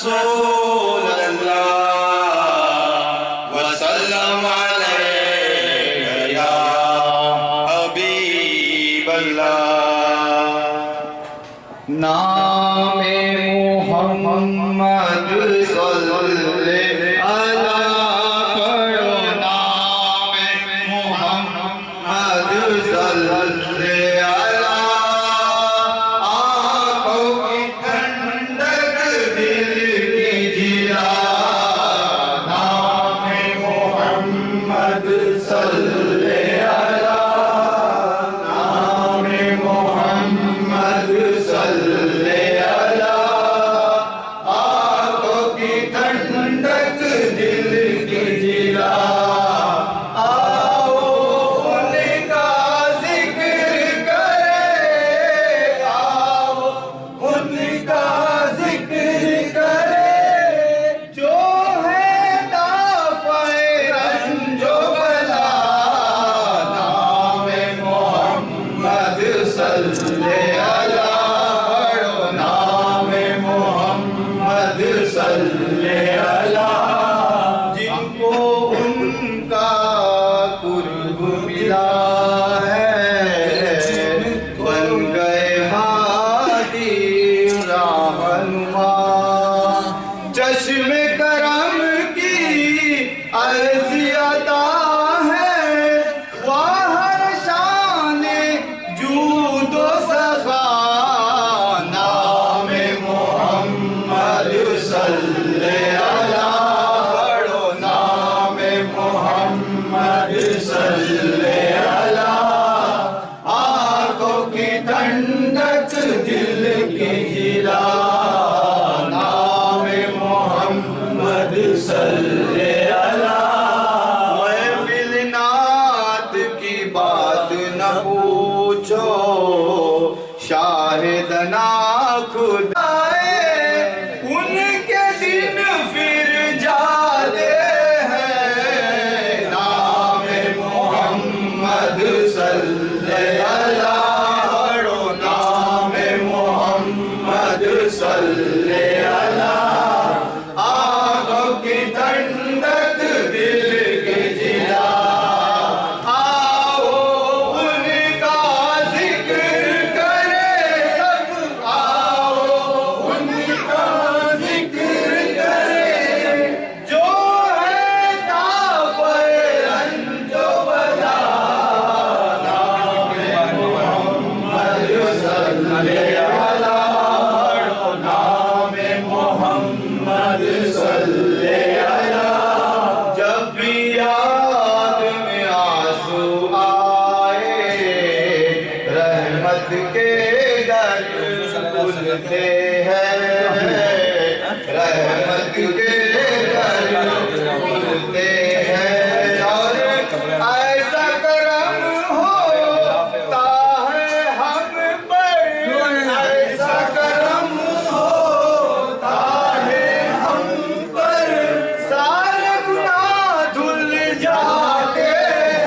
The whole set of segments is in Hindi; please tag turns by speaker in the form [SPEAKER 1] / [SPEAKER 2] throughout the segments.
[SPEAKER 1] रसूल अल्लाह वसल्लम अलैका या हबीब अल्लाह। नामे मुहम्मद सल्ले अला पढ़ो, नामे मुहम्मद सल्ले अला, आँखों की ठंडक दिल की जिला। नामे मुहम्मद सल्ले अला, नामे मुहम्मद सल्ले अला, आँखों की ठंडक दिल की जिला। आओ उनका जिक्र करें, आओ उनका जिक्र करें, जो है दाफ़े रंजो बला। नामे मोहम्मद सल्ले अला पढ़ो, नामे मोहम्मद सल्ले अला, जिनको उनका कुर्ब मिला है, बन गए हादी रहनुमा। चश्मे करम की अर्ज़ अता है, वाहर शाने जूदो सखा। नामे मोहम्मद सल्ले अला पढ़ो, नामे मोहम्मद सल्ले अला, आँखों की ठंडक दिल की जिला। नामे मोहम्मद सल्ले अला। महफिल नात की बात न पूछो, शाहिदना खुद आए, उनके दिन फिर जाते हैं। नामे मोहम्मद सल्ले अला पढ़ो, नामे मोहम्मद सल्ले अला, आँखों की ठंडक दिल की जिला। आओ उनका जिक्र करें सब, आओ उनका जिक्र करें, जो है दाफ़े रंजो बला। नामे मोहम्मद सल्ले अला पढ़ो, नामे मोहम्मद सल्ले अला, जब भी याद में आंसू आए, रहमत के दर खुलते हैं, रहमत के दर खुलते हैं। और ऐसा करम होता है हम पर, ऐसा करम होता है हम पर, सारे गुनाह धुल जाते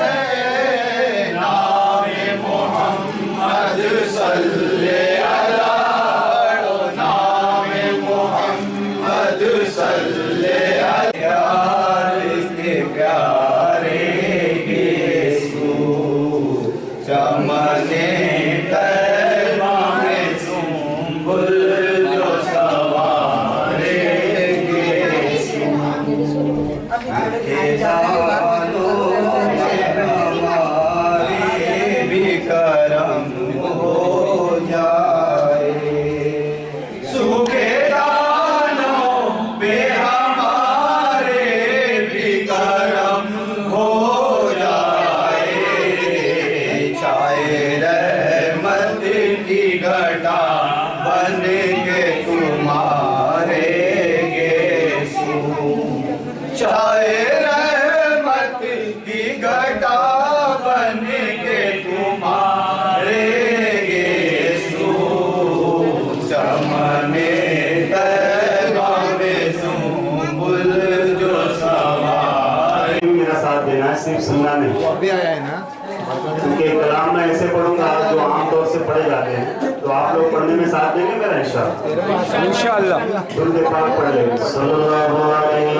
[SPEAKER 1] हैं। नामे मोहम्मद सल्ले अला पढ़ो, नामे मोहम्मद सल्ले अला। प्यार के प्यारे यीशु, चमने तैबा में सुंबुल जो सवारे यीशु, हमारे भी करम हो जाए। सूखे दानों पे हमारे भी करम हो जाए। छाए रहमत की घटा बन के तुम्हारे यीशु, छाए रहमत की घटा बन के तुम्हारे यीशु, चमने तैबा में सुंबुल जो सवार। मेरा साथ देना है, सिर्फ सुनना नहीं।
[SPEAKER 2] अभी आया है ना। क्योंकि कलाम मैं ऐसे पढ़ूंगा जो आमतौर से पढ़े जाते हैं, तो आप लोग पढ़ने में साथ देंगे मेरा इंशाअल्लाह।
[SPEAKER 1] इंशाअल्लाह
[SPEAKER 2] दुरूद पाक पढ़ लेंगे। सल्लल्लाहु अलैहि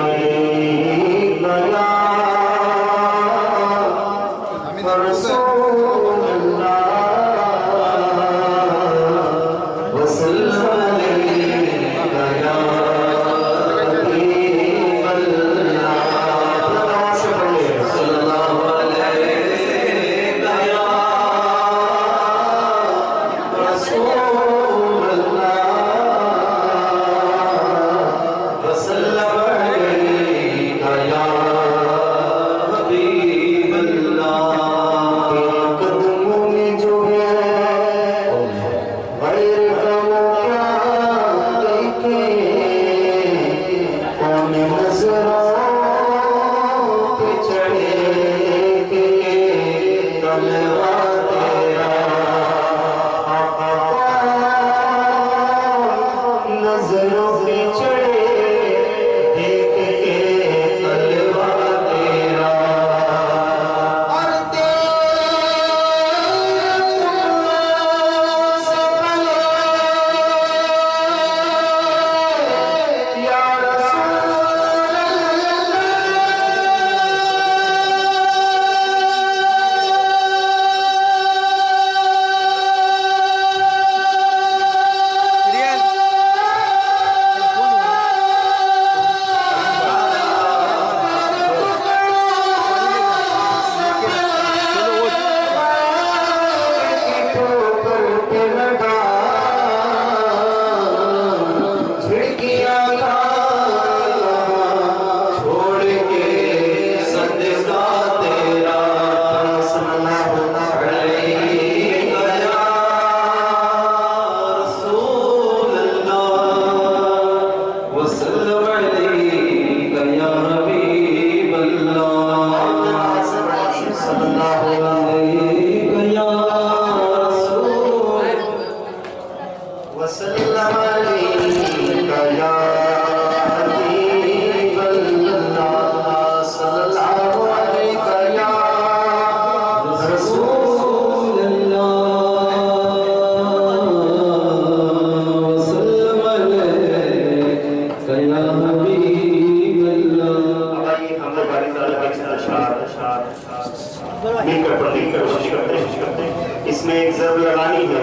[SPEAKER 2] इसमें एक ज़रूर लगानी है,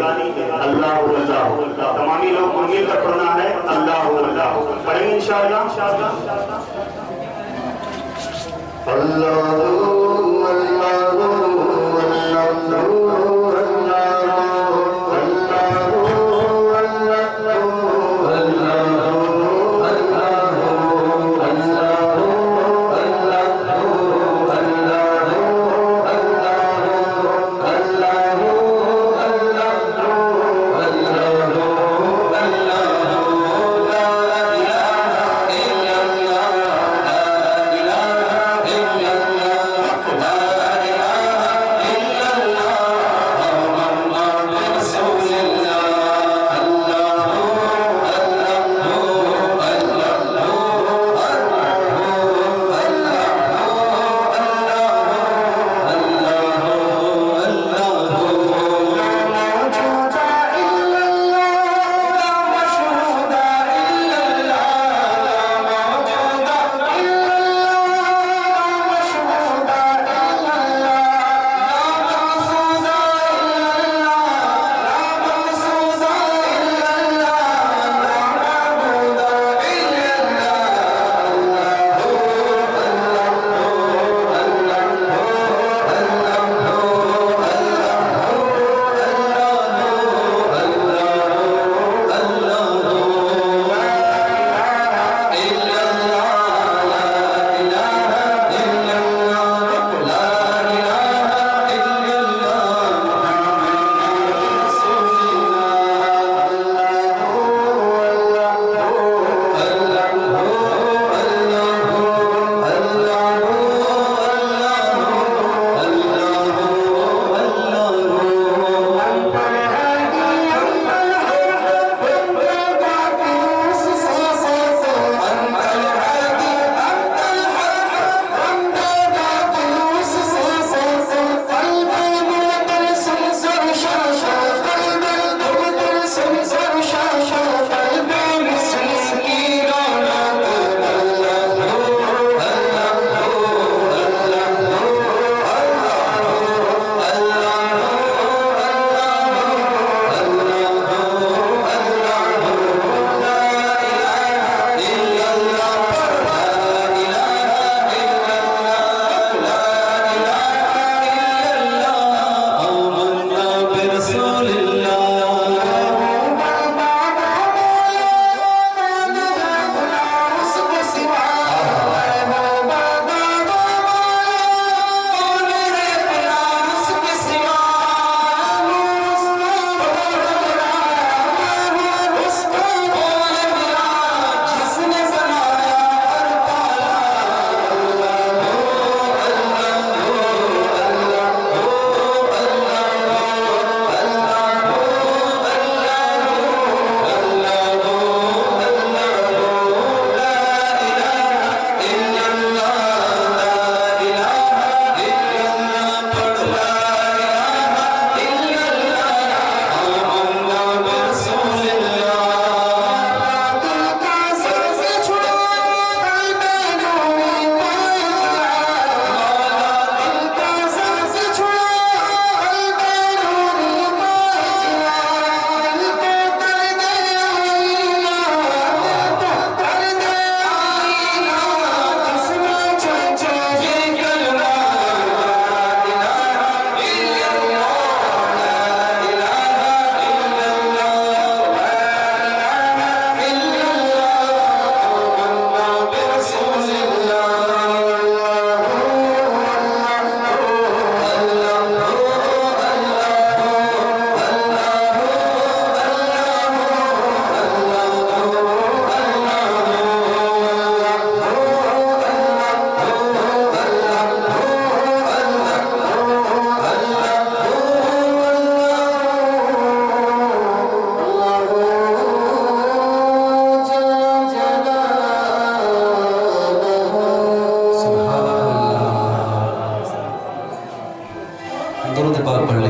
[SPEAKER 2] अल्लाह अल्लाह। तमामी लोग मिलकर पढ़ना है, अल्लाह अल्लाह। पढ़ेंगे इंशाअल्लाह।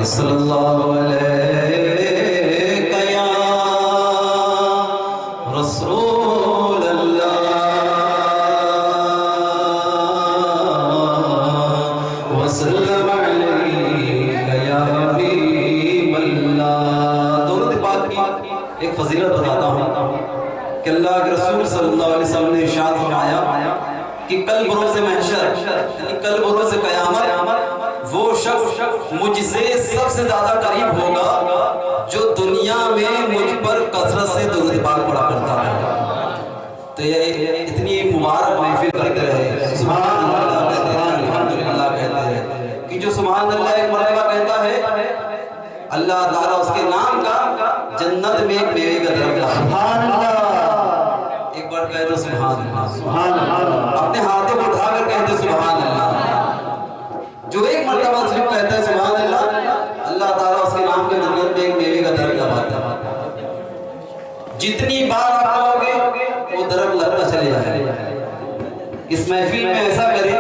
[SPEAKER 1] सल्लल्लाहु अलैहि या रसूल अल्लाह वसल्लम अलैका या हबीब अल्लाह। दरूद पाक की एक फजीलत बताता हूँ कि अल्लाह के रसूल सल्लल्लाहु अलैहि वसल्लम ने इरशाद फरमाया कि कल बरोज़ महशर यानी कल बरोज़ क़यामत वो शख्स मुझसे सबसे ज्यादा करीब होगा जो दुनिया में मुझ पर कसरत से दुरूद पाक पढ़ा करता है। तो ये इतनी मुबारक महफिल करते रहे, सुभान अल्लाह कहते हैं, अल्हम्दुलिल्लाह कहते हैं कि जो सुभान अल्लाह एक मरतबा कहता है अल्लाह ताला उसके नाम का जन्नत में एक मेवे का दरख्त है। सुभान अल्लाह, एक बार कहे तो सुभान अल्लाह, सुभान अल्लाह, अपने हाथों को उठाकर कहते सुभान अल्लाह। जो एक मरतबा सिर्फ कहता है सुभान अल्लाह, अल्लाह ताला उसके नाम के जन्नत में एक मेवे का दरख्त लगाता है। जितनी बार आप कहोगे वो दरख्त लगता चले जाएगा। इस महफिल में ऐसा करें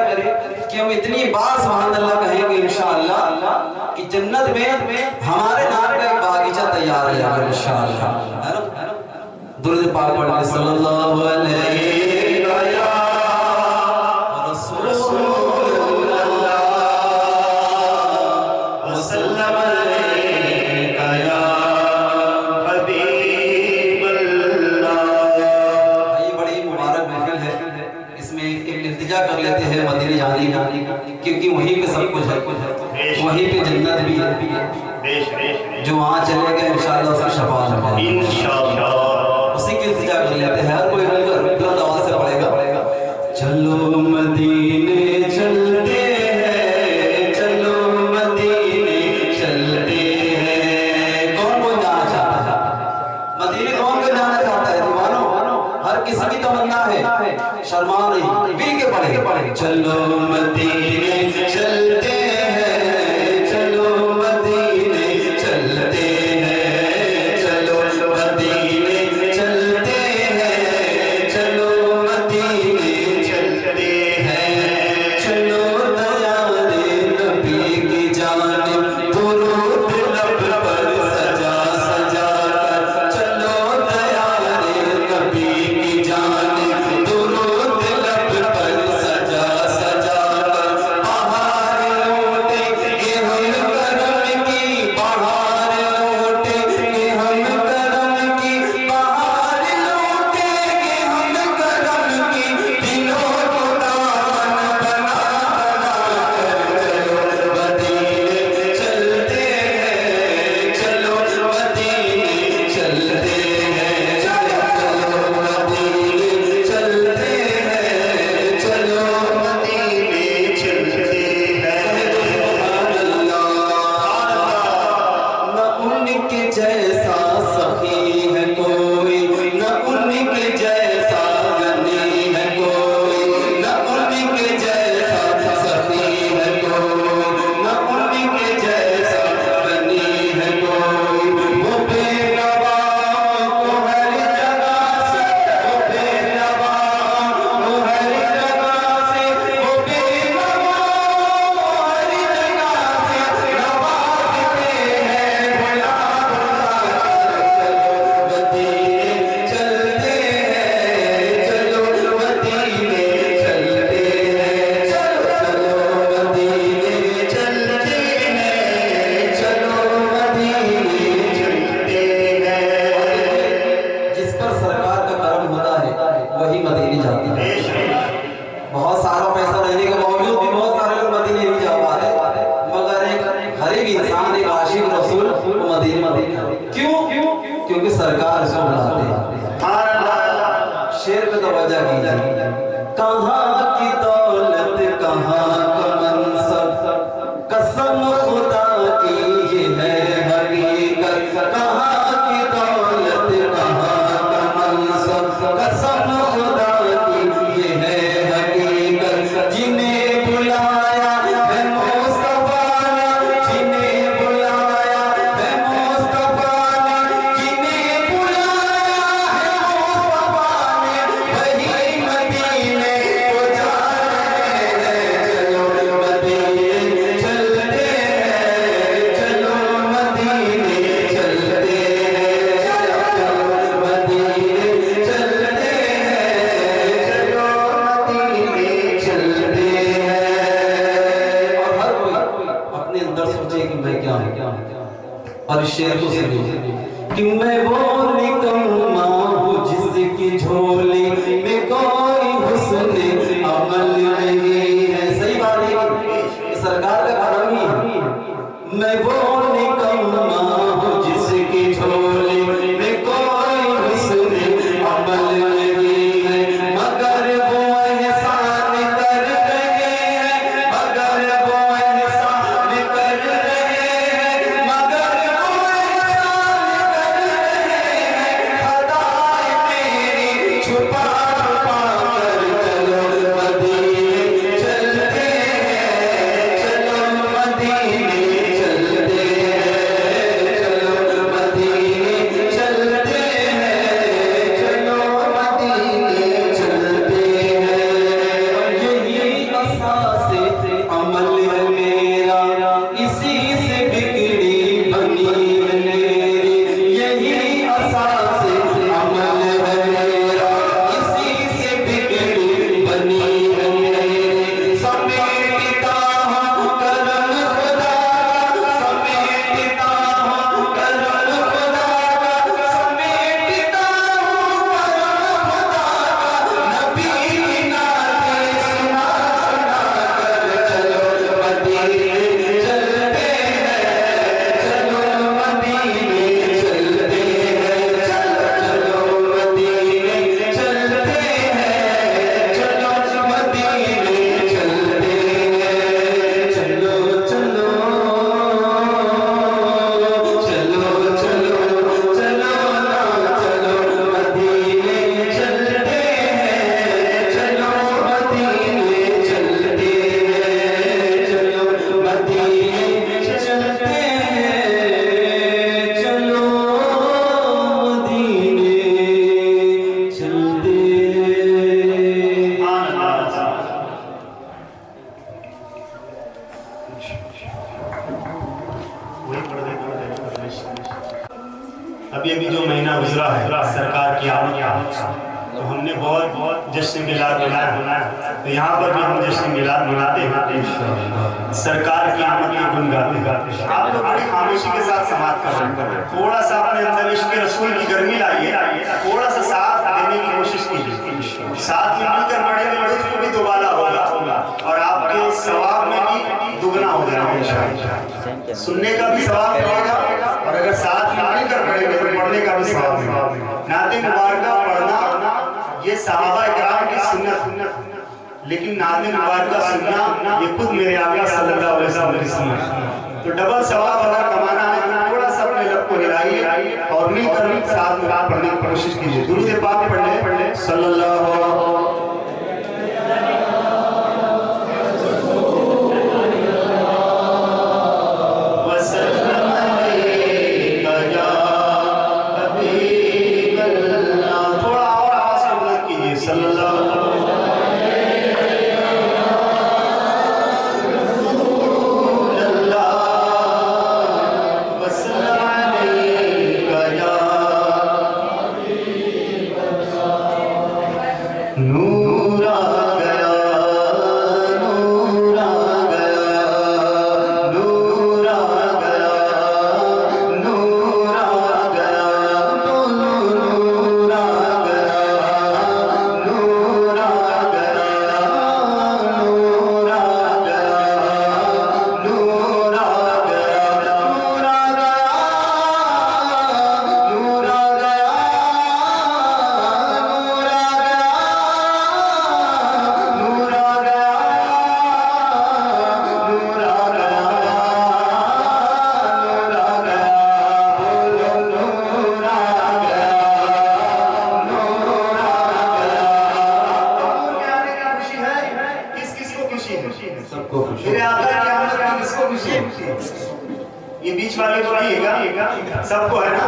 [SPEAKER 1] कि हम इतनी बार सुभान अल्लाह कहेंगे इंशाअल्लाह कि जन्नत में हमारे नाम का एक बागीचा तैयार हो जाएगा इंशाअल्लाह। है ना? दुरूद पाक पढ़ने सल्लल्लाहु अलैहि कर लेते हैं मदीने जाने का, क्योंकि वहीं पे सब कुछ है, वहीं पे जन्नत भी है। जो वहाँ चलेगा इंशाअल्लाह उसकी शफाअत होगी इंशाअल्लाह। उसी की इल्तिजा कर लेते हैं, हर कोई मिलकर बुलंद आवाज से पढ़ेगा चलो मदीने चलते हैं, चलो मदीने चलते हैं। कौन कौन जाना चाहता है मदीने? कौन कौन जाना चाहता है दीवानो? हर किसी की तमन्ना है, शर्मा नहीं, मिल के पढ़े चलो मदीने चलते हैं, चलो मदीने चलते हैं, चलो मदीने चलते हैं, चलो मदीने चलते हैं, चलो दयारे नबी की जानिब दुरूद लब पर सजा सजा कर, चलो दयारे नबी की जानिब दुरूद लब पर सजा सजा कर। बहार लौटेंगे हम करम की, बहार लौटेंगे हम करम की, बहार लौटेंगे हम करम की, दिलों को दामन बना कर। चलो मदीने चलते हैं, चलो मदीने चलते हैं, चलो मदीने चलते हैं, चलो मदीने चलते हैं। सुभान अल्लाह। न उनके जैसा सखी है कोई, न उनके जैसा गनी है कोई, न उनके जैसा सखी है कोई, न उनके जैसा गनी है कोई। वो बेनवा को हर जगह से, वो बेनवा को हर जगह से, वो बेनवा को हर जगह से नवाजते हैं भुला भुला कर। चलो मदीने चलते हैं, चलो मदीने चलते हैं, चलो मदीने चलते हैं। जिस पर सरकार का करम होता है वही मदीने जाता है। बहुत सारा पैसा रहने के बावजूद भी बहुत सारे लोग मदीने नहीं जा पाते, मगर एक गरीब इंसान, एक आशिक रसूल वो मदीने क्यों? क्योंकि सरकार उसको बुलाते हैं। शेर पे तवज्जो कीजिए। कहाँ की दौलत कहाँ का मनसब, कसम खुदा की ये है हकीकत। कहाँ की दौलत कहाँ का मनसब, कसम खुदा की ये है हकीकत। जिन्हें बुलाया है मुस्तफा ने, जिन्हें बुलाया है मुस्तफा ने, जिन्हें बुलाया है मुस्तफा ने, वही मदीने को जा रहे हैं। चलो मदीने चलते हैं, चलो शेर को सुनिए कि मैं वो निकम्मा हूँ जिसकी झोली में कोई हुस्न अमल नहीं है। सही बात है, सरकार का कलाम ही है। मैं वो निकम्मा हूँ जिसकी झोली में कोई हुस्न अमल नहीं है, मगर वो एहसान कर रहे हैं, मगर वो एहसान कर रहे हैं, मगर वो एहसान कर रहे हैं। खताएं मेरी छुपा छुपा कर चलो मदीने चलते हैं, चलो मदीने चलते हैं, चलो मदीने चलते हैं, चलो मदीने चलते हैं। यही असासे अमल है मेरा, इसी से बिगड़ी बनी है मेरी। यही असासे अमल है मेरा, इसी से बिगड़ी बनी है मेरी। समेटता हूँ करम खुदा का, समेटता हूँ करम खुदा का, समेटता हूँ करम खुदा का। नबी की नाते सुना सुना कर चलो मदीने चलते हैं, चलो मदीने चलते हैं, चलो मदीने चलते हैं, चलो मदीने चलते हैं, चलो चलो चलो चलो चलो ना चलो मदीने चलते हैं, चलो मदीने चलते हैं, चलो मदीने चलते हैं, चलो मदीने चलते हैं।
[SPEAKER 2] अभी अभी जो महीना गुजरा है सरकार की आमद का, तो हमने बहुत जश्न मिलाद मनाया, तो यहाँ पर भी हम जश्न मिलाद मनाते हैं, सरकार की आमद के गुण गाते गाते। आप लोग बड़ी खामोशी के साथ समाप्त कर रहे हैं, थोड़ा सा अपने अंदर इश्क रसूल की गर्मी लाइए, थोड़ा सा साथ देने की कोशिश कीजिए। साथ में मिलकर पढ़ेंगे लुत्फ भी दोबारा होगा और आपके सवाब में भी दुगना हो जाएगा। सुनने का भी सवाब मिलेगा और अगर साथ में मिलकर पढ़ेंगे तो पढ़ने का भी सवाब मिलेगा। नाते मुबारका पढ़ना ये सहाबा इकराम की सुन्नत, लेकिन नाते मुबारका सुनना ये खुद मेरे आका सल्लल्लाहु अलैहि वसल्लम की सुन्नत। तो डबल सवाब अगर कमाना है तो थोड़ा सा अपने लब को हिलाइए और मिलकर साथ में पढ़ने की कोशिश कीजिए। दुरूद पाक पढ़ ले सल्लल्लाहु ये बीच वाले को नहीं सबको है ना,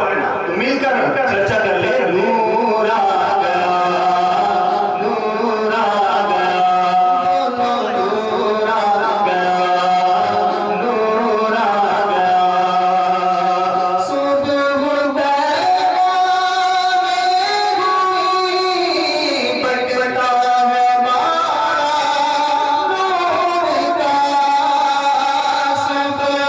[SPEAKER 2] तो मिलकर चर्चा कर ले। नूर आ गया, नूर आ गया, नूर आ गया, नूर आ गया। सुबह बटता है नूर का, सुबह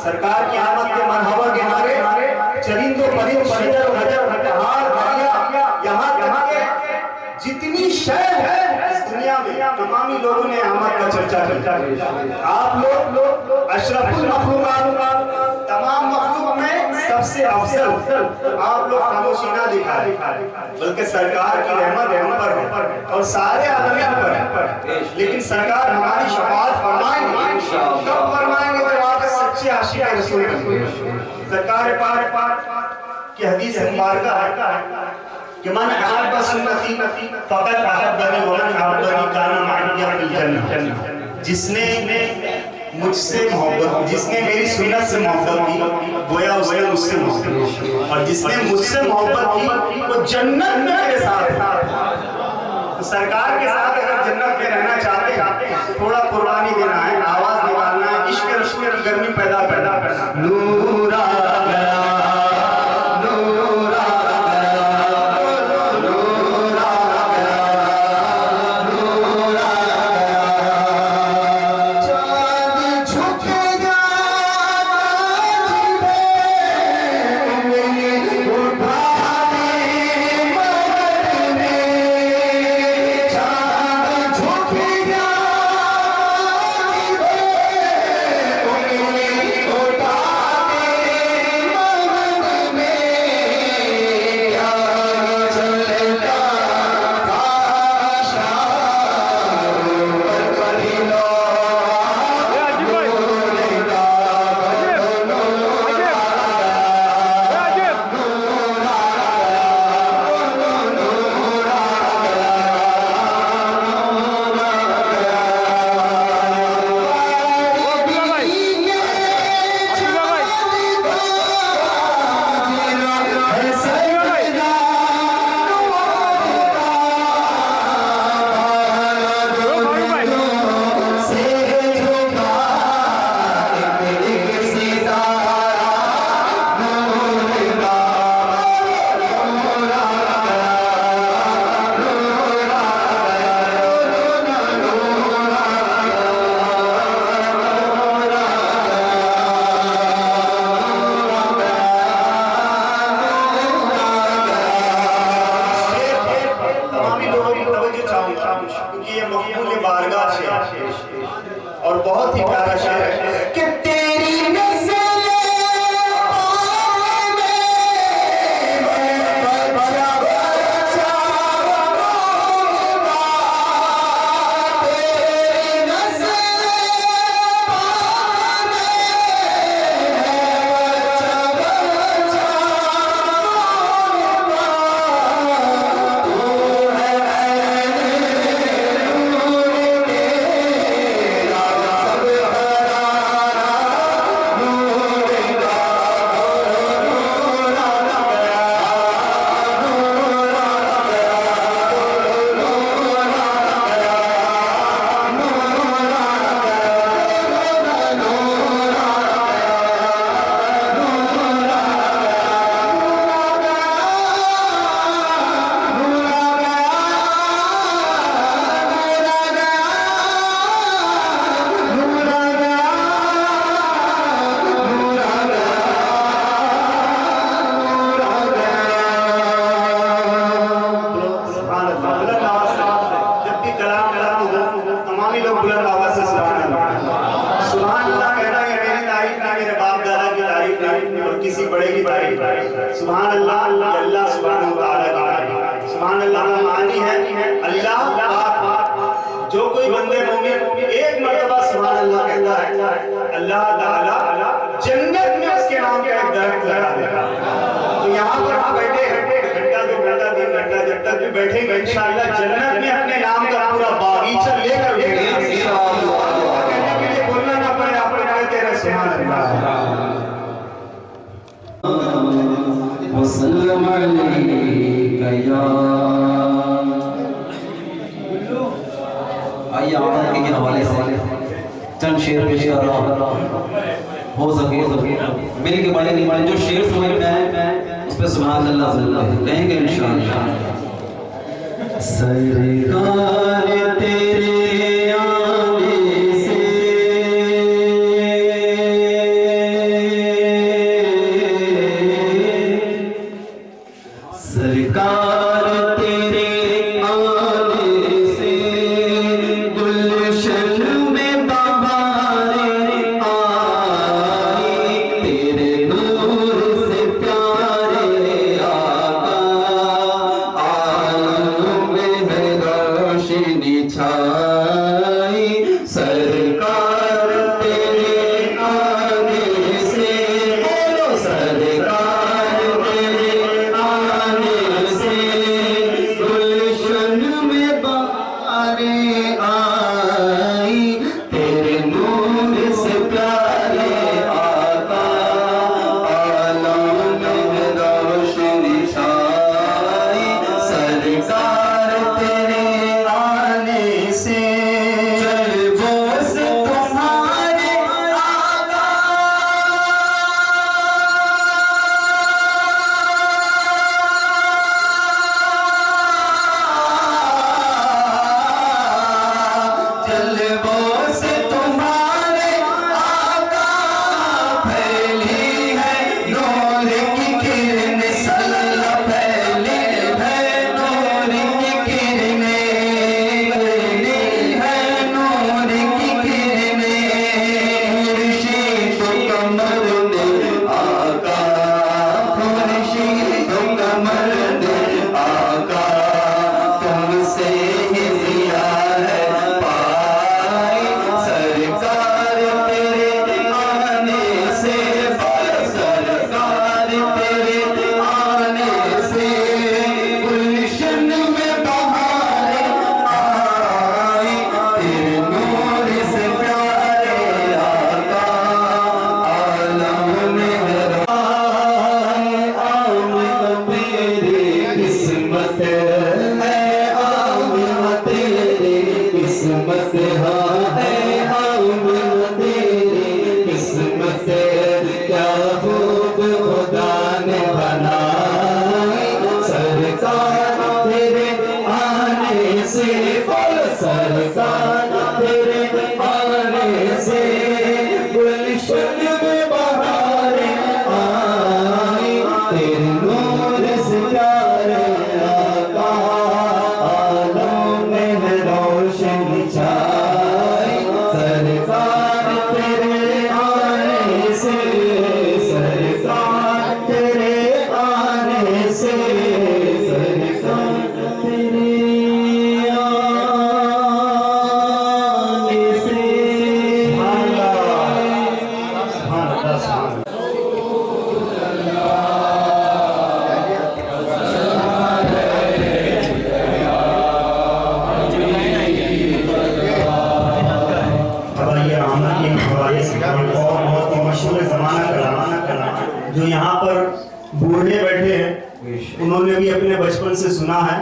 [SPEAKER 2] सरकार की आमद के मरहबा के नारे चरिंदो परिंद शजर नजर पहाड़ दरिया यहाँ तक के जितनी शय है इस दुनिया में तमामी लोगों ने आमद का चर्चा की। आप लोग अशरफुल मखलूकात तमाम मखलूक में सबसे अफजल आप लोग खामोशी ना दिखाए, बल्कि सरकार की रहमत हम पर है और सारे आदमियों पर। लेकिन सरकार हमारी शफाअत फरमाएंगे, कब फरमाएंगे जब आप सच्चे आशिक रसूल सरकार पाक की हदीस मुबारका है कि मन अहब्ब सुन्नती फक़द अहब्बनी व मन अहब्बनी काना मअिया फिल जन्नह। जिसने मुझसे मोहब्बत, जिसने मेरी सुन्नत से मोहब्बत की गोया उसने मुझसे मोहब्बत की, और जिसने मुझसे मोहब्बत की वो जन्नत में मेरे साथ है। तो सरकार के साथ अगर जन्नत में रहना चाहते हैं तो थोड़ा कुर्बानी देना है, आवाज निकालना है, इश्क रसूल की गर्मी पैदा करना। नूर आ गया, क्योंकि ये मकबूल बारगाह है और बहुत ही प्यारा शेर है कि तेरी किसी बड़े की तारीफ सुभान अल्लाह, अल्लाह सुब्हानहू व तआला की सुभान अल्लाह का मानी है अल्लाह पाक। जो कोई बंदे मोमिन एक मर्तबा सुभान अल्लाह कहता है अल्लाह ताला जन्नत में उसके नाम का एक दरख्त लगा देगा। तो यहाँ पर हम बैठे हैं घंटा 2 घंटा 3 घंटा जब तक भी बैठेंगे इंशाअल्लाह जन्नत में अपने नाम का पूरा बागीचा लेकर उठेंगे इंशाअल्लाह। कहने के लिए बोलना ना पड़े, आप कहते रहे सुभान अल्लाह।
[SPEAKER 1] वसल्लम अलैका या आइए आमद के हवाले से चंद शेर पेश कर रहा हूँ, हो सके मिल के बड़े नहीं बड़े जो शेर समझ में आए उस पर सुभान अल्लाह जरूर कहेंगे इंशाअल्लाह। सरकार तेरे आने से छाई सरकार तेरे आने से, बोलो सरकार तेरे आने से गुलशन में बहारें आई, तेरे नूर से प्यारे आका आलम में रोशनी छाई सरकार तेरे आने से चल बोस तुम्हारे आका चल बोस तुम्हारे आका फैली है नूर की किरण सल्ला फैली है नूर की किरणें फैली है नूर की किरणें खुर्शीद कमर ने आका खुर्शीद कमर ने आका तुमसे ही जिया है पाई सरकार तेरे आने से सरकार तेरे आने से गुलशन में बहारें आई, तेरे नूर से प्यारे आका आलम में आमद तेरी किस्मत है आमद तेरी किस्मत हाँ है आमद तेरी किस्मत क्या खूब खुदा ने बनाई सरकार तेरे आने से, बोल सरकार तेरे आने से गुलशन में बहारें आई, तेरे नूर से प्यारे आका आलम में रोशनी छाई सरकार तेरे आने से सरकार तेरे आने से सरकार तेरे आने से
[SPEAKER 2] अब आइए आमना के हवाले से एक और बहुत ही मशहूर ज़माना का जो यहाँ पर बूढ़े बैठे हैं उन्होंने भी अपने बचपन से सुना है,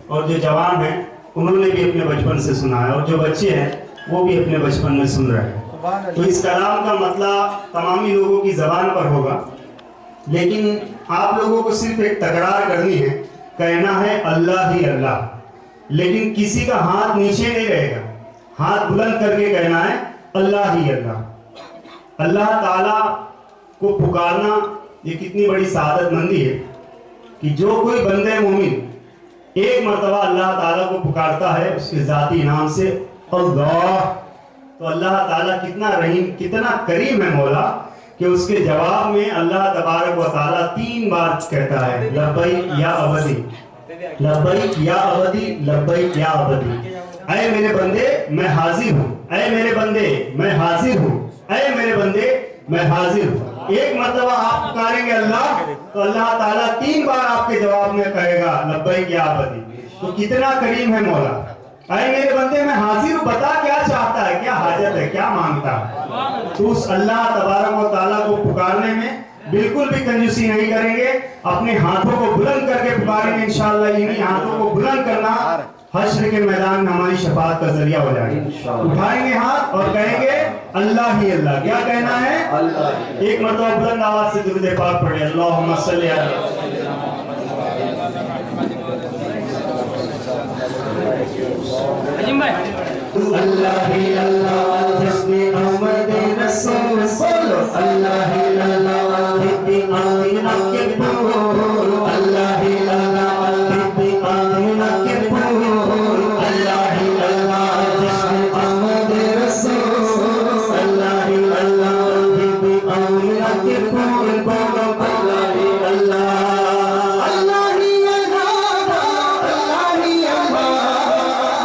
[SPEAKER 2] और जो जवान हैं उन्होंने भी अपने बचपन से सुना है, और जो बच्चे हैं वो भी अपने बचपन में सुन रहे हैं। तो इस कलाम का मतलब तमामी लोगों की ज़बान पर होगा, लेकिन आप लोगों को सिर्फ एक तकरार करनी है, कहना है अल्लाह ही अल्लाह, लेकिन किसी का हाथ नीचे नहीं रहेगा, हाथ बुलंद करके कहना है अल्लाह ही अल्लाह। अल्लाह ताला को पुकारना ये कितनी बड़ी सादतमंदी है कि जो कोई बंदे मोमिन एक मर्तबा अल्लाह ताला को पुकारता है उसके ज़ाती नाम से अल्लाह, तो अल्लाह ताला कितना रहीम कितना करीम है मौला कि उसके जवाब में अल्लाह तबारक व ताला 3 बार कहता है लब्बैक या अबदी, लब्बैक या अबदी, लब्बैक या अबदी। ऐ मेरे बंदे मैं हाजिर हूँ, ऐ मेरे बंदे मैं हाजिर हूँ, ऐ मेरे बंदे मैं हाजिर हूँ। एक मर्तबा आप पुकारेंगे अल्लाह तो अल्लाह ताला 3 बार आपके जवाब में कहेगा लब्बैक या अबदी। तो कितना करीम है मौला। ऐ मेरे बंदे मैं हाजिर हूँ, बता क्या चाहता है, क्या हाजत है, क्या मांगता है। तो उस अल्लाह तबारक व ताला को पुकारने में बिल्कुल भी कंजूसी नहीं करेंगे, अपने हाथों को बुलंद करके पुकारेंगे। इंशाअल्लाह इन्हीं हाथों को बुलंद करना हश्र के मैदान में हमारी शफाअत का जरिया हो जाएगा। उठाएंगे हाथ और कहेंगे अल्लाह ही अल्लाह। क्या कहना है? अल्लाह। एक मरतबा बुलंद आवाज से दुरूद पाक पढ़े, अल्लाहुम्मा सल्ली अला अल्लाह ही अल्लाह जिसने अहमद रसूल बोलो अल्लाह ही अल्लाह बिबी आमिना के फूल, अल्लाह ही अल्लाह बिबी आमिना के फूल, अल्लाह ही अल्लाह जिसने अहमद रसूल, अल्लाह ही अल्लाह बिबी आमिना के फूल, बोलो अल्लाह ही अल्लाह। अल्लाह ही अल्लाह, अल्लाह ही अल्लाह,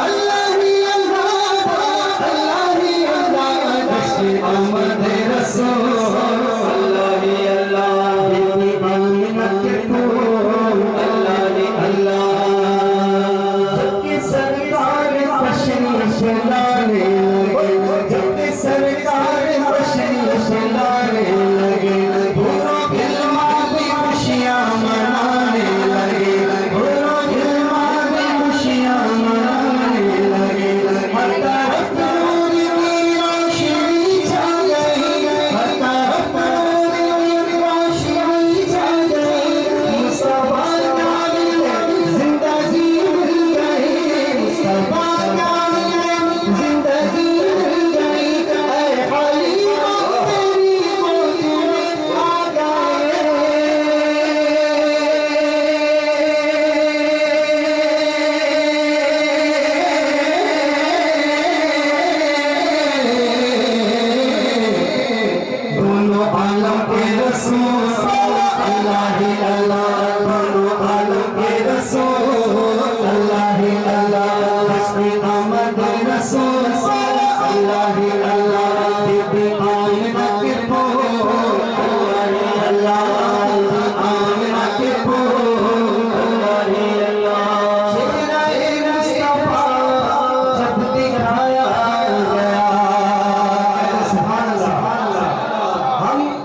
[SPEAKER 2] अल्लाह ही
[SPEAKER 3] लाने लगे, जब सरकार तशरीफ लाने लगे, भूरो गिलमा भी खुशियाँ मनाने लगे, भूरो गिलमा भी खुशियाँ मनाने लगे। हर तरफ नूर की रोशनी छा गई, हर तरफ नूर की रोशनी छा गई। मुस्तफा का मिले जिंदगी मिल गई, मुस्तफा का मिले जिंदगी मिल गई। ऐ हलीमा तेरी गोद में आ गए। दोनों आलम के रसूल अल्लाह ही अल्लाह, दोनों आलम के रसूल अल्लाह ही अल्लाह। हस्नी आमद रसूल अल्लाह ही अल्लाह, बीबी आमिना के फूल अल्लाह ही अल्लाह, आमिना के फूल अल्लाह ही अल्लाह। चेहरा-ए मुस्तफा जब दिखाया गया, सुभान अल्लाह।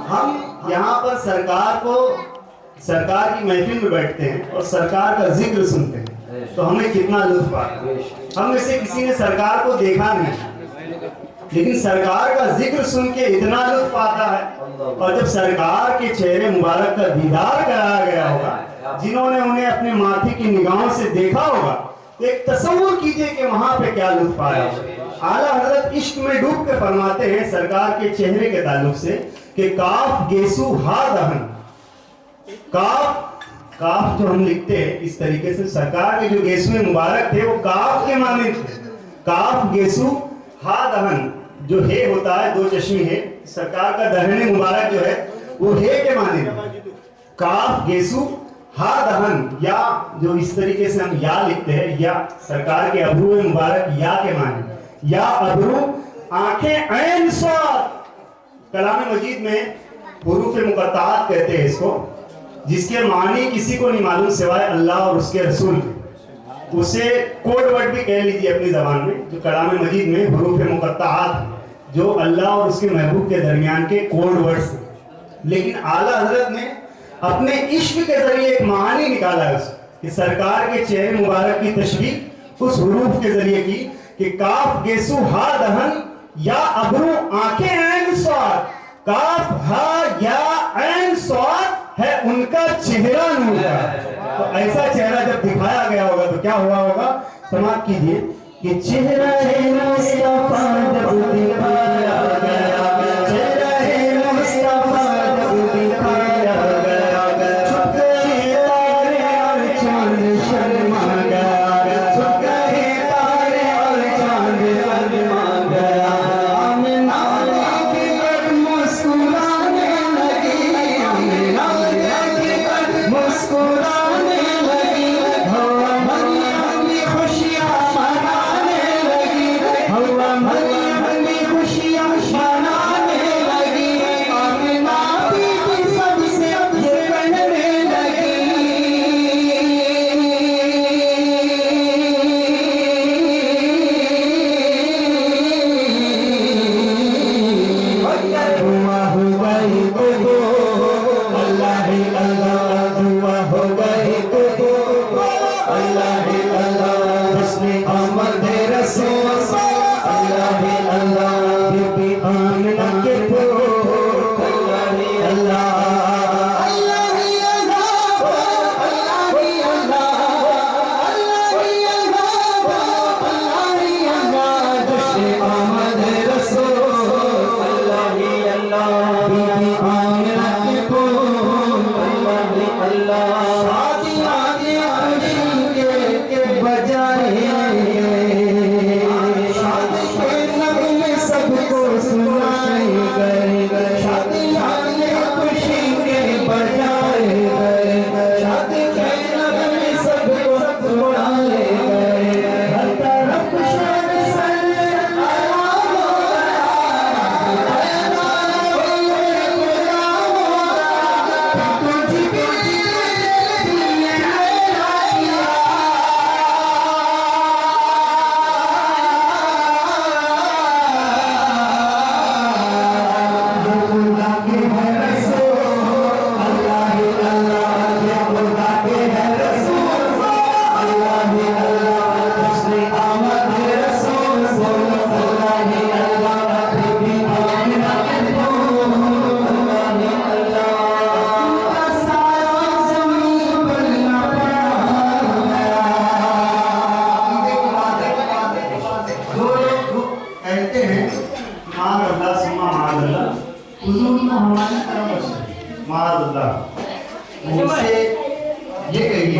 [SPEAKER 3] हम यहाँ पर सरकार की महफिल में बैठते हैं और सरकार का जिक्र सुनते हैं, तो हमें कितना लुत्फ आता है। हम में से किसी ने सरकार को देखा नहीं, लेकिन सरकार का जिक्र सुन के इतना लुत्फ आता है। और जब सरकार के चेहरे मुबारक का दीदार कराया गया होगा, जिन्होंने उन्हें अपने माथे की निगाहों से देखा होगा, तो एक तसव्वुर कीजिए कि वहां पे क्या लुत्फ आया। आला हजरत इश्क में डूब के फरमाते हैं सरकार के चेहरे के ताल्लुक से कि काफ गेसु हा दहन, काफ जो हम लिखते हैं इस तरीके से, सरकार के जो गेसुए मुबारक थे वो काफ के माने थे। काफ गेसु हा दहन, जो हे होता है दो चश्मे है, सरकार का दहने मुबारक जो है वो हे के माने थे। काफ गेसु हा दहन, या जो इस तरीके से हम या लिखते हैं, या सरकार के अबरू मुबारक या के माने, या अबरू आंखें ऐन स्वाद। कलाम मजीद में हुरूफ मुक़त्ताअत कहते हैं इसको, जिसके मानी किसी को नहीं मालूम सिवाय अल्लाह और उसके रसूल के। उसे कोड वर्ड भी कह लीजिए अपनी जबान में, जो कलाम मजीद में हुरूफ मुक़त्ताअत, जो अल्लाह और उसके महबूब के दरमियान के कोड वर्ड्स हैं। लेकिन आला हजरत ने अपने इश्क के जरिए एक मानी निकाला है कि सरकार के चेहरे मुबारक की तशबीह उस हुरूफ के जरिए की कि काफ गेसु हा दहन या अबरू आंखें ऐन स्वाद। काफ हा या ऐन स्वाद है उनका चेहरा नूर का। तो ऐसा चेहरा जब दिखाया गया होगा तो क्या हुआ होगा, समाप्त कीजिए कि चेहरा मुस्तफा जब दिखाया गया, चेहरा मुस्तफा जब दिखाया गया, छुप गए तारे और चांद शर्मा गया, छुप गए तारे और चांद शर्मा गया। आमिना देखकर मुस्कुराने लगी, आमिना देखकर मुस्कुराने लगी, हवा मरियम की खुशियाँ मनाने लगी, हवा मरियम की खुशियाँ मनाने लगी। आमिना बीबी सबसे ये कहने लगी, दुआ हो गई तो अल्लाह ही अल्लाह, दुआ हो गई तो अल्लाह ही अल्लाह, हुस्न आमद रसूल अल्लाह ही कहते हैं माअल्लाह सुम्मा माअल्लाह, हुजूर तो हमारी तरह बशर, माअल्लाह उनसे ये कहिए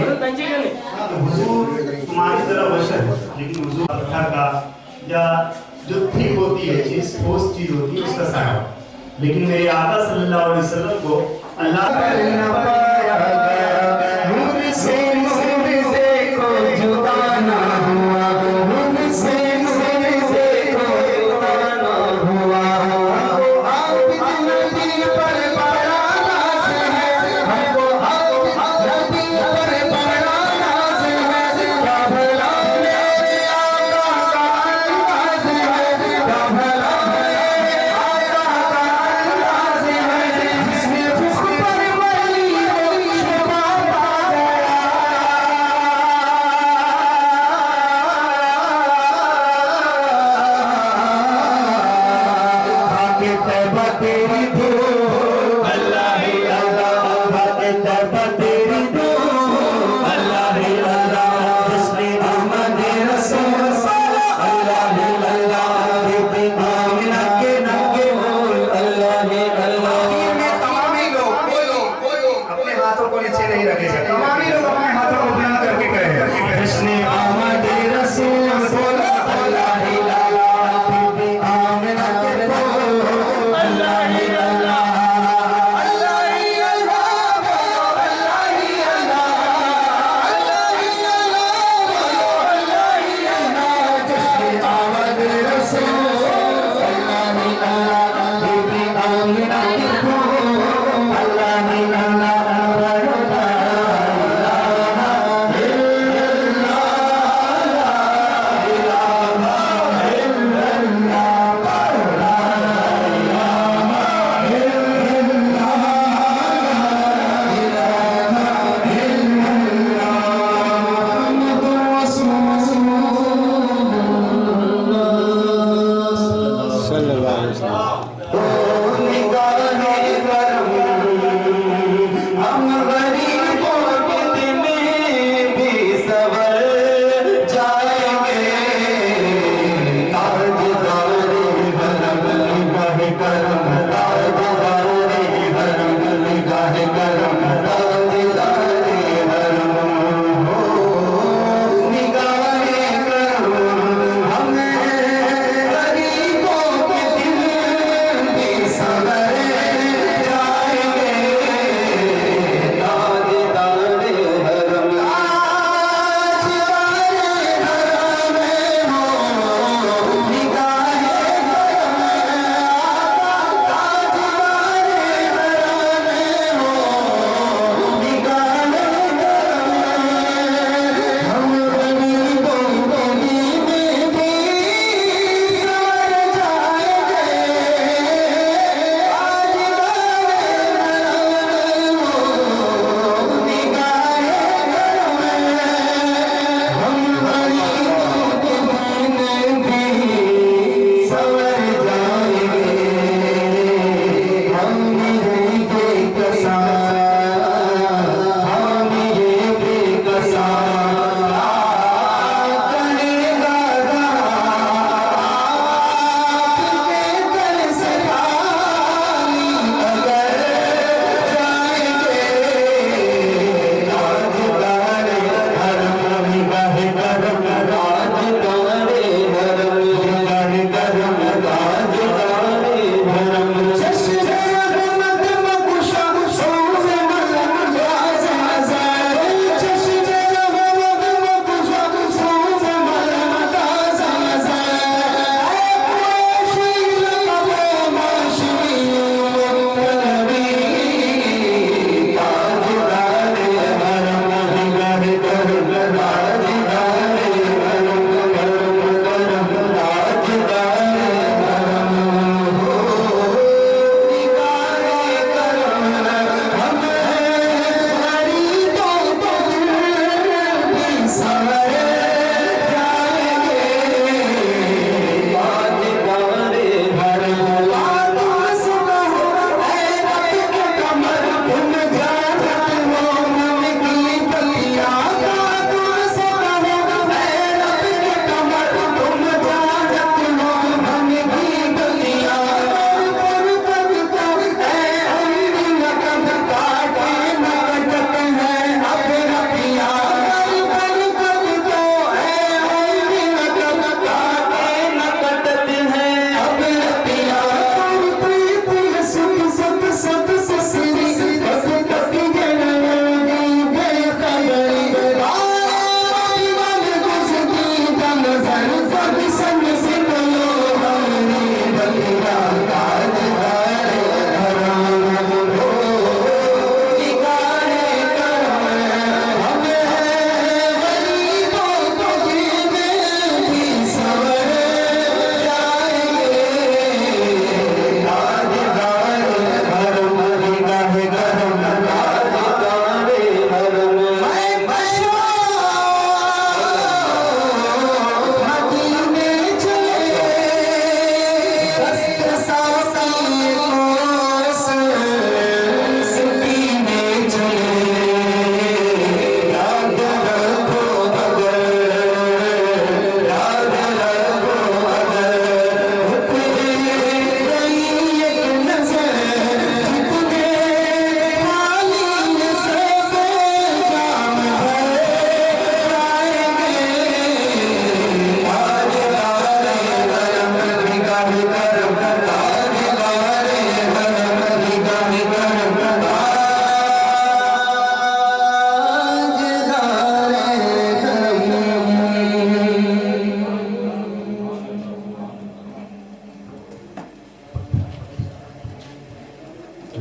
[SPEAKER 3] हुजूर तुम्हारी तरह बशर, लेकिन हुजूर अल्लाह का या जो ठीक होती है चीज, ठोस चीज होती है उसका साया, लेकिन मेरे आका सल्लल्लाहु अलैहि वसल्लम को अल्लाह न पाया गया, नूर से नूर देखो जुदा ना हुआ, नूर से नूर देखो जुदा ना हुआ, हमको आबिद नबी पर बड़ा नाज है, हमको आबिद नबी पर बड़ा नाज है, क्या भला मेरे आका का अंदाज है, क्या भला मेरे आका का अंदाज है, जिसने मुख पर वली शबा पा गया, भागे तैबा तेरी धूम, अल्लाह ही अल्लाह, भागे तैबा तेरी धूम, अल्लाह ही अल्लाह, जिसने अहमद रसूल अल्लाह ही अल्लाह, बेटी आमिना के नंगे बोल अल्लाह ही अल्लाह। में तमामी लोग अपने हाथों को नीचे नहीं रखेगा, तमामी लोग अपने हाथों को बुलंद करके कहे जिसने अहमद रसूल बोला अल्लाह ही अल्लाह, बेटी आमिना के बोल अल्लाह ही अल्लाह।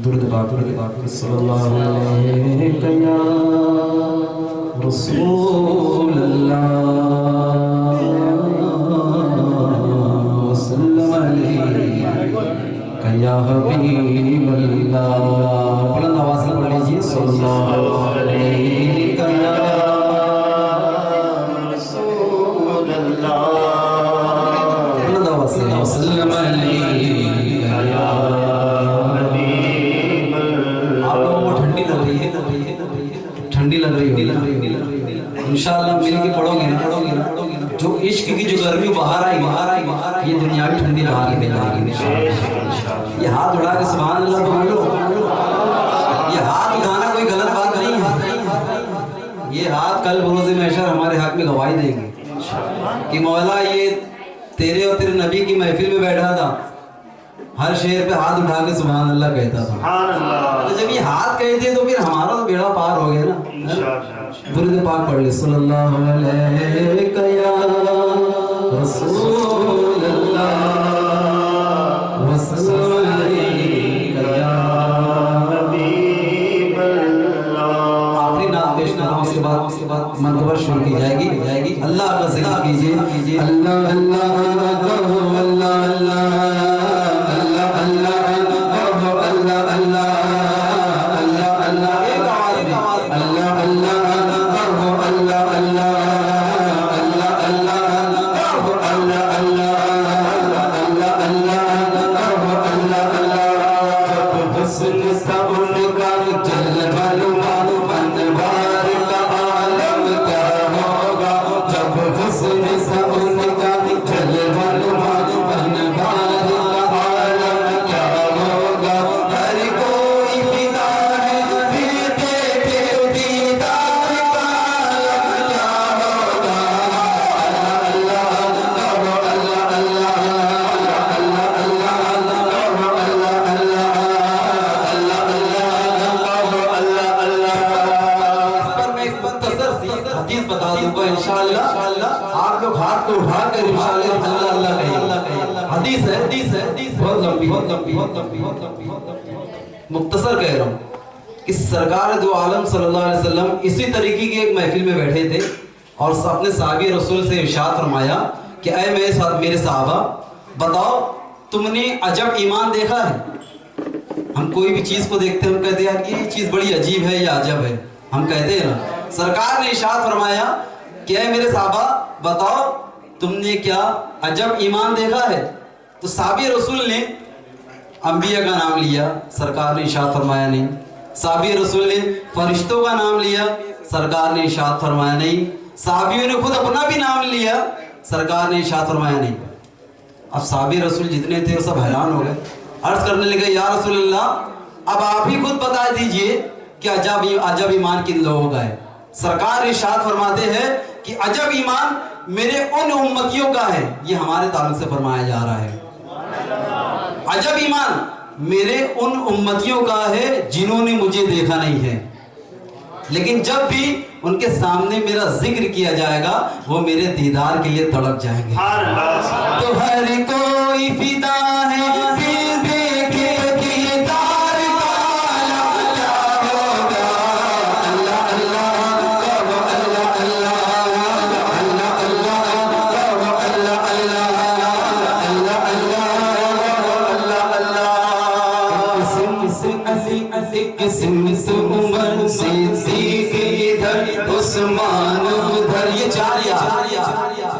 [SPEAKER 1] दुरूद पाक सल्लल्लाहु अलैहि या रसूल अल्लाह वसल्लम अलैहि या हबीब अल्लाह। बुलंद आवाज से पढ़ लीजिए सल्लल्लाहु अलैहि या रसूल अल्लाह। बुलंद आवाज से वसल्लम अलैहि या ठंडी लग रही होगी इंशाअल्लाह मिल के पढ़ोगे ना जो इश्क की जो गर्मी बाहर आई ये दुनियावी ठंडी बाहर निकल जाएगी। ये हाथ उठा के सुभान अल्लाह तो बोलो। ये हाथ उठाना कोई गलत बात नहीं है। ये हाथ कल रोज़े महशर हमारे हक में गवाही देंगे कि मौला ये तेरे और तेरे नबी की महफिल में बैठा था, हर शेर पे हाथ उठा के सुभान अल्लाह कहता था। तो जब ये हाथ कहते तो फिर हमारा तो बेड़ा पार हो गया ना। दुरूद पाक पढ़ ले सल्लल्लाहु अलैहि या रसूल अल्लाह वसल्लम अलैहि या हबीब अल्लाह। आखिरी नात पेश कर रहा हूं, उसके बाद मनकबर शुरू की जाएगी। अल्लाह का जिक्र कीजिए। अल्लाह अल्लाह अल्लाह आप लोग हाथ को उठा कर इंशाअल्लाह अल्लाह अल्लाह कहिए। हदीस है बहुत लंबी मुख्तसर कह रहा हूँ कि सरकार दो आलम सल्लल्लाहु अलैहि वसल्लम इसी तरीके की एक महफिल में बैठे थे और अपने साहबी रसूल से इरशाद फरमाया कि ऐ मेरे साहबा बताओ तुमने अजब ईमान देखा है। हम कोई भी चीज़ को देखते हैं हम कहते हैं यार ये चीज़ बड़ी अजीब है या अजब है, हम कहते हैं ना। सरकार ने इरशाद फरमाया कि ऐ मेरे साहबा बताओ तुमने क्या अजब ईमान देखा है। तो साहबी रसूल ने अंबिया का नाम लिया, सरकार ने इरशाद फरमाया नहीं। साहबी रसूल ने फरिश्तों का नाम लिया, सरकार ने इरशाद फरमाया नहीं। साहबियों ने खुद अपना भी नाम लिया, सरकार ने इरशाद फरमाया नहीं। अब साहबी रसूल जितने थे वो सब हैरान हो गए, अर्ज करने लगे या रसूल अल्लाह अब आप ही खुद बता दीजिए कि अजब ईमान किन लोगों का है। सरकार इरशाद फरमाते हैं कि अजब ईमान मेरे उन उम्मतियों का है, ये हमारे ताल्लुक से फरमाया जा रहा है। अजब ईमान मेरे उन उम्मतियों का है जिन्होंने मुझे देखा नहीं है, लेकिन जब भी उनके सामने मेरा जिक्र किया जाएगा वो मेरे दीदार के लिए तड़प जाएंगे। तो हर कोई फिदा है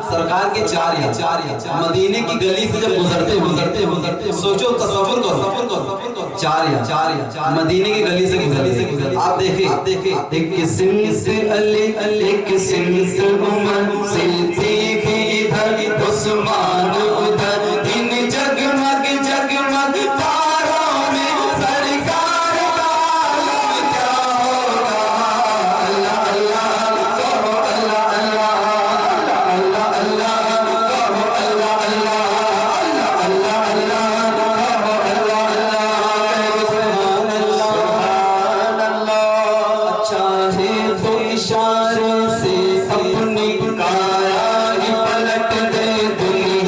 [SPEAKER 1] सरकार के चार मदीने की गली से जब गुजरते सोचो तसव्वुर करो चार मदीने की गली से गुजरते आप देखे एक किस्म से अली एक किस्म से उमर सिद्दीक इधर उस्मान उधर दिन जगमग जगमग तारों में सरकार का आलम क्या होगा। अल्लाह अल्लाह कहो अल्लाह अल्लाह अल्लाह अल्लाह कहो अल्लाह अल्लाह अल्लाह अल्लाह कहो अल्लाह अल्लाह सुभान अल्लाह। अच्छा है तो इशारे से अपनी काया ही पलट दे दुनिया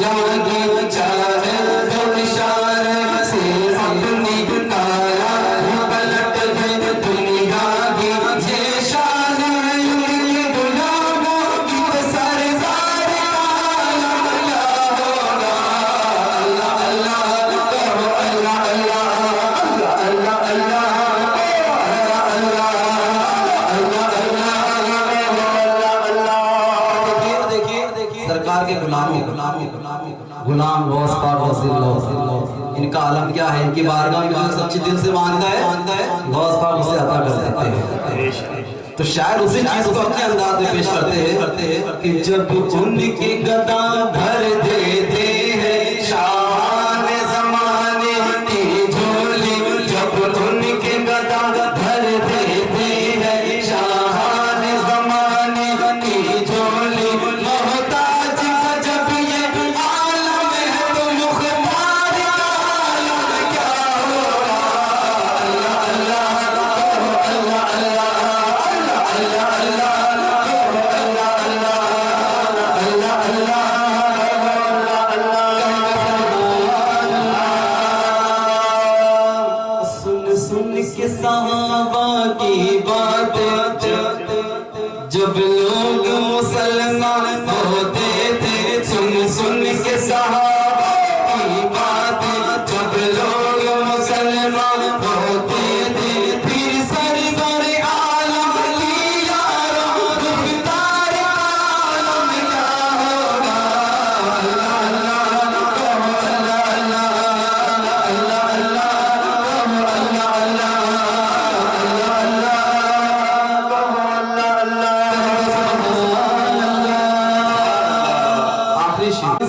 [SPEAKER 1] इमाम गौस पाक रज़ियल्लाहु, इनका आलम क्या है, इनकी बारगाह में जो सच्चे दिल से मानता है गौस पाक उसे अता कर देते हैं। तो शायद उसी चीज को अपने अंदाज में पेश करते हैं कि जब उनके गदा भर देते हैं शान ज़माने की झोली, जब उनके गदा भर देते हैं शान ज़माने की झोली, मोहताज का जब ये आलम है तो मुख्तार का आलम क्या होगा। अल्लाह अल्लाह के सहाबा की बात जब लोग मुसलमान होते थे, सुन के सहाबा की बात जब लोग मुसलमान होते थे, फिर सरवर आलम की यारों रुखसार आलम क्या होगा।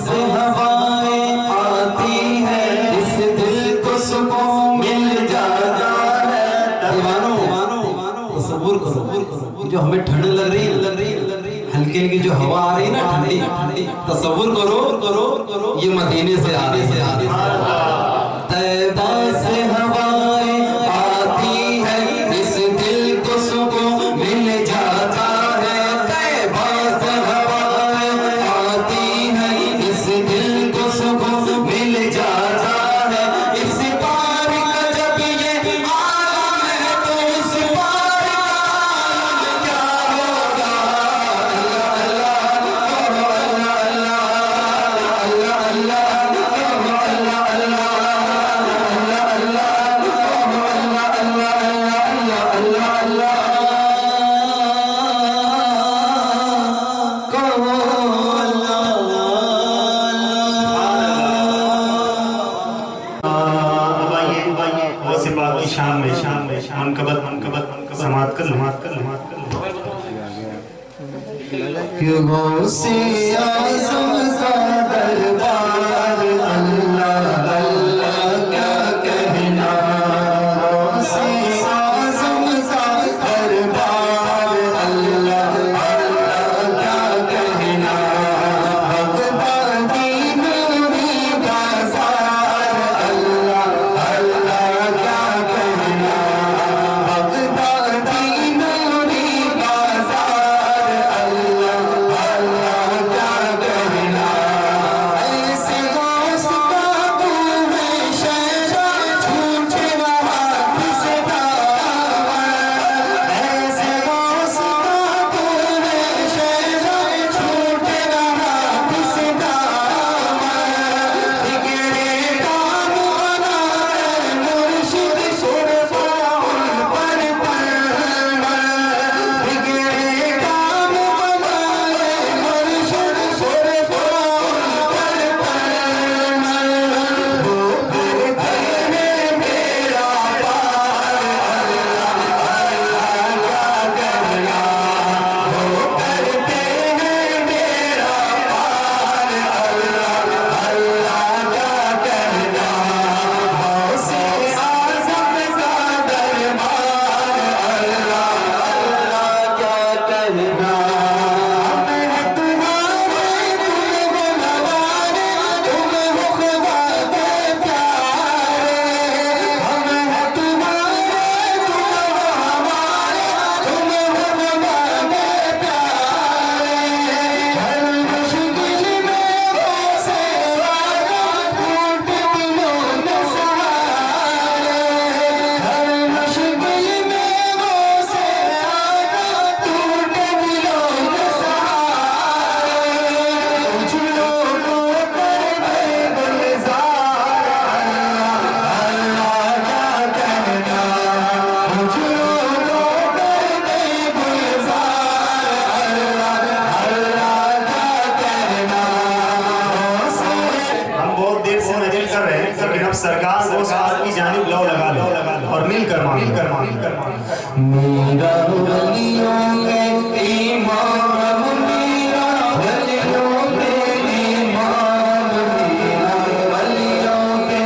[SPEAKER 1] से हवाएं आती है इस दिल को सुकून मिल जाता है। दीवानो तसव्वुर करो जो हमें ठंड लग रही है, हल्की हल्की जो हवा आ रही है ना ठंडी, तसव्वुर करो ये मदीने से आ रही है। तैबा से हवाएं आती है इस दिल को सुकून मिल जाता है। तैबा से हवाएं आती है इस दिल को सुकून मिल जाता है। इस पार का जब ये आलम है तो इस पार का आलम क्या होगा।
[SPEAKER 2] शाम में मनकबत समात कर
[SPEAKER 1] क्यों गौसे आज़म का दरबार अल्लाह अल्लाह क्या कहना। गौसे आज़म का दरबार अल्लाह अल्लाह क्या कहना। बगदादी नूरी बाज़ार अल्लाह अल्लाह क्या कहना। बगदादी नूरी बाज़ार अल्लाह अल्लाह क्या कहना।
[SPEAKER 2] कर रहे हैं, लेकिन अब सरकार को साथ की जानिब लौ लगा लो और मिलकर मांग
[SPEAKER 1] मेरा वलियों में ईमान मेरा, वलियों में ईमान मेरा, वलियों के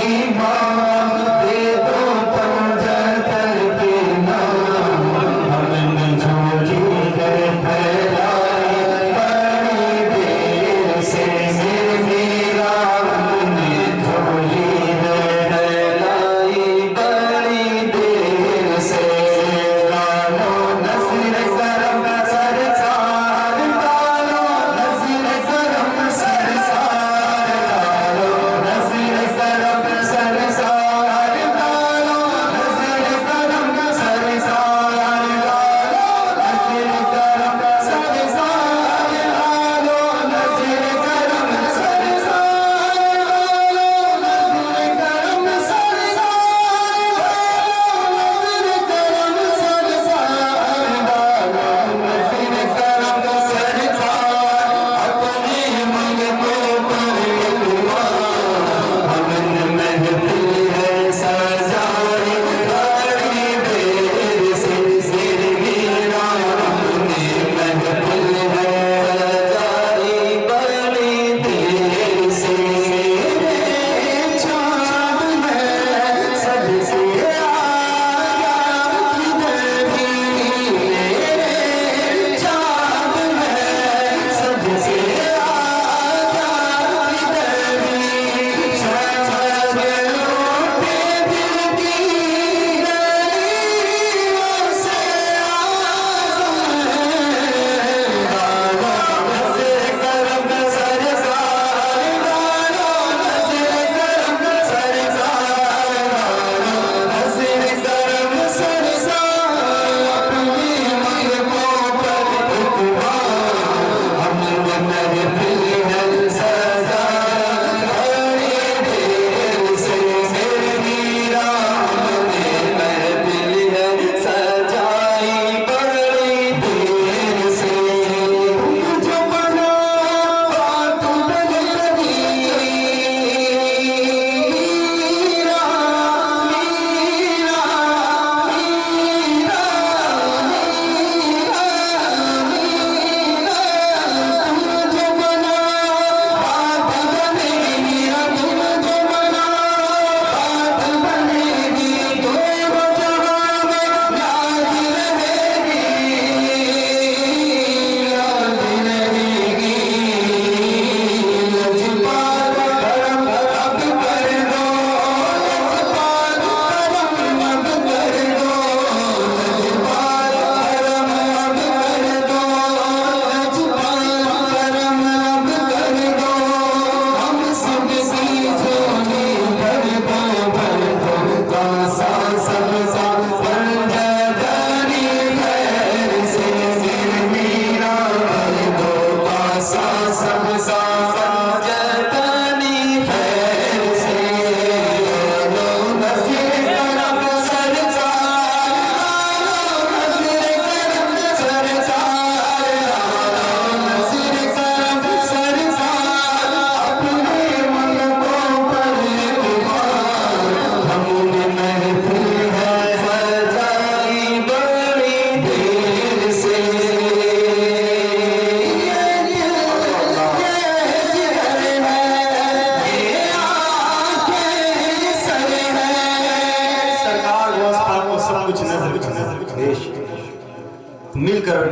[SPEAKER 1] ईमान दे दो पंजतन के नाम। हमने झोली है फैलाई बड़ी देर से मेरा, हमने झोली है फैलाई बड़ी देर से।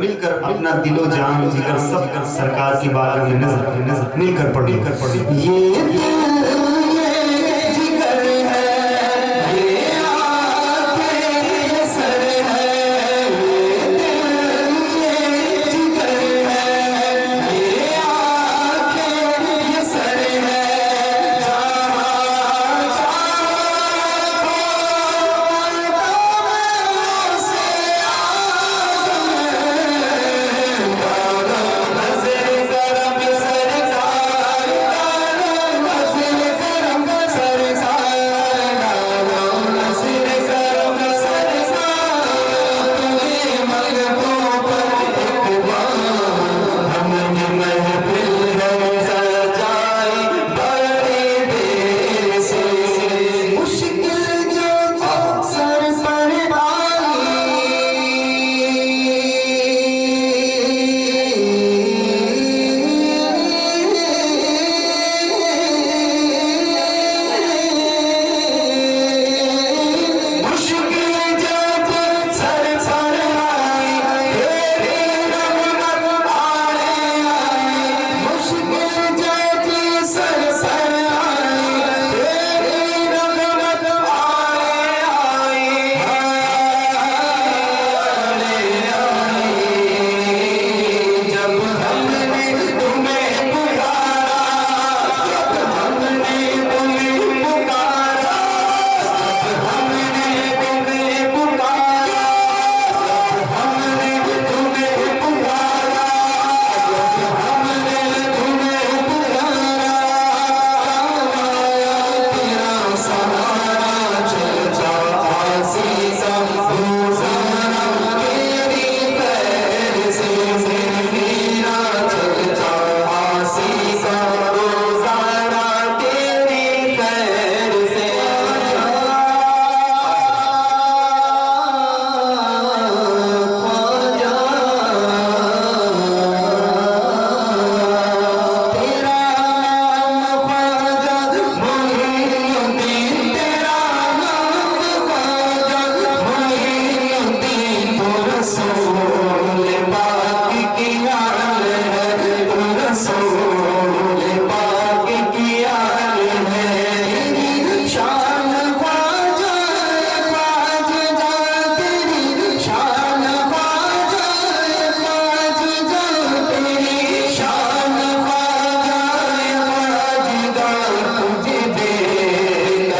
[SPEAKER 2] मिलकर अपना दिलो जान जिगर सब सरकार की बात में नजर मिलकर पढ़ी ये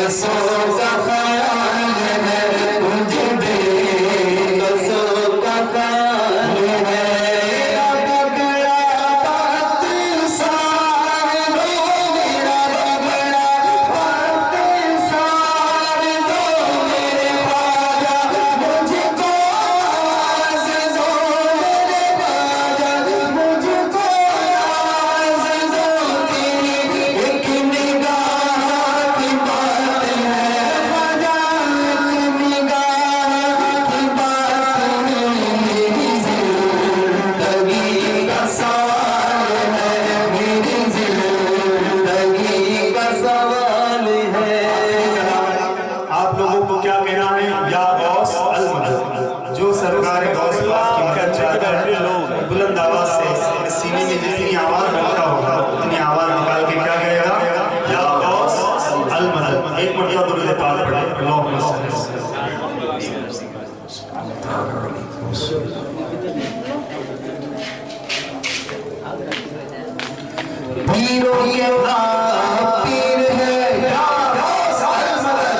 [SPEAKER 1] बेकसों का ख्याल है, मुझे बेकसों का ख्याल है। रगड़ा बात सार दो, मेरा रगड़ा बात सार दो, मेरे ख्वाजा मुझको आवाज़ दो, मेरे ख्वाजा मुझको आवाज़ दो। तेरी एक निगाह की बात है ख्वाजा, एक निगाह की बात है, मेरी जिंदगी का सवाल है, मेरी जिंदगी का सवाल है।
[SPEAKER 2] आप लोगों को क्या कहना है? या गौस अल मदद, जो सरकार गौस पाक की मदद चाहता है, लोग बुलंद आवाज से सीने में जितनी आवाज रखता होगा उतनी आवाज निकाल के क्या कहेगा? या गौस अल मदद। एक मरतबा दुरूद पाक पढ़े, अल्लाहुम्मा सल्ली।
[SPEAKER 1] पीरों के आप पीर है या गौस अल मदद।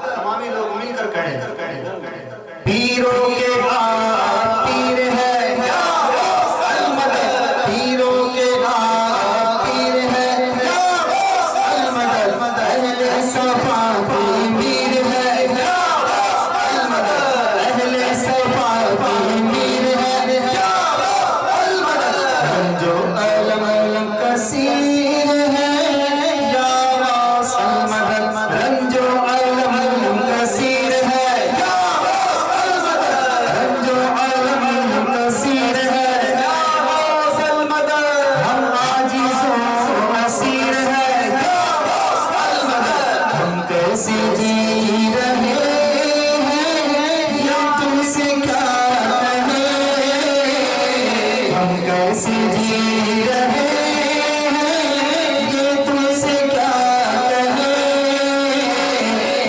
[SPEAKER 2] तमामी लोग मिलकर कहें,
[SPEAKER 1] पीरों के आप पीर है या गौस अल मदद। पीरों के आप पीर है या गौस अल मदद। अहले सफा की मीर है या गौस अल मदद। अहले सफा की मीर है या गौस अल मदद। जो अलम कसीर है या गौस अल मदद। रंजो अलम कसीर है या गौस अल मदद। रंजो अलम कसीर है या गौस अल मदद। हम आजिज़ों असीर है या गौस अल मदद। हम कैसे जी रहे हैं या तुमसे क्या कहें। हम कैसे जी रहे हैं ये तुमसे क्या कहें।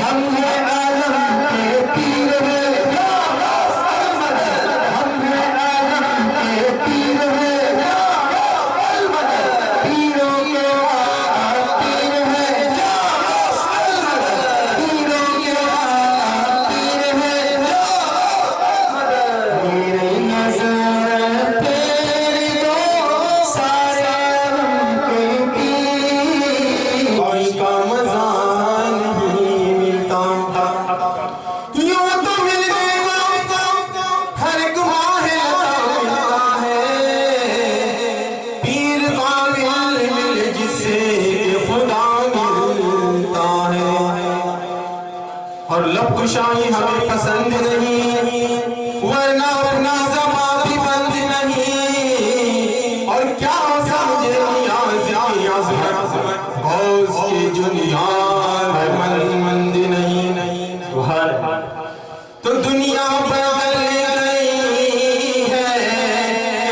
[SPEAKER 1] हम हैं आलम के पीर है या गौस अल मदद। हम हैं आलम के पीर है या गौस अल मदद। पीरों के आप पीर है या गौस अल मदद। पीरों के आप पीर है या गौस अल मदद। मेरी नज़र फेर दो सारे आलम के पीर। कोई का मज़ा नहीं मिलता, यूं तो मिलने को हर एक माहे मिलता है। पीर कामिल मिल जिसे खुदा मिलता है। और लब कुशाई हमें पसंद नहीं, वरना अपना ज़बां भी बंद नहीं। और क्या समझे नियाज़ की अज़मत, गौस की जो नियाज़ है मंद नहीं। तो दुनिया बदल गई है,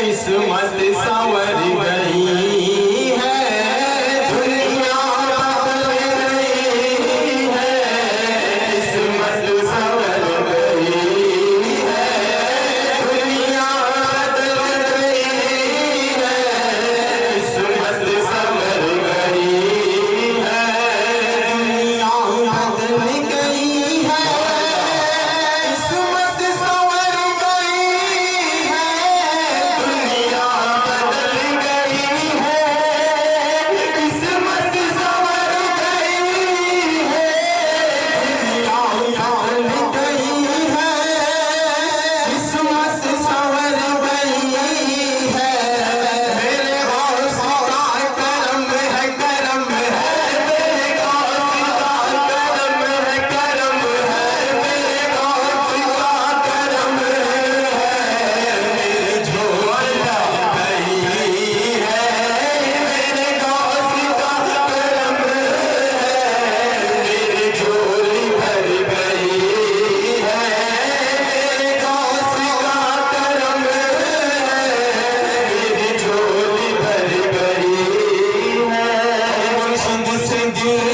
[SPEAKER 1] किस्मत संवर गई है। दुनिया बदल गई है, किस्मत संवर गई है। दुनिया बदल गई है, किस्मत संवर गई है। दुनिया बदल गई है, किस्मत संवर गई है। दुनिया बदल गई है, किस्मत संवर गई है। दुनिया बदल गई है, किस्मत संवर गई है। मेरे गौस का करम है, करम है। मेरे गौस का करम है, करम है। मेरे गौस का करम है। मेरी झोली भर गई है, मेरे गौस का करम है। मेरी झोली भर गई है, मेरे गौस का करम है। मेरी झोली भर गई है। मुर्शिद से दिल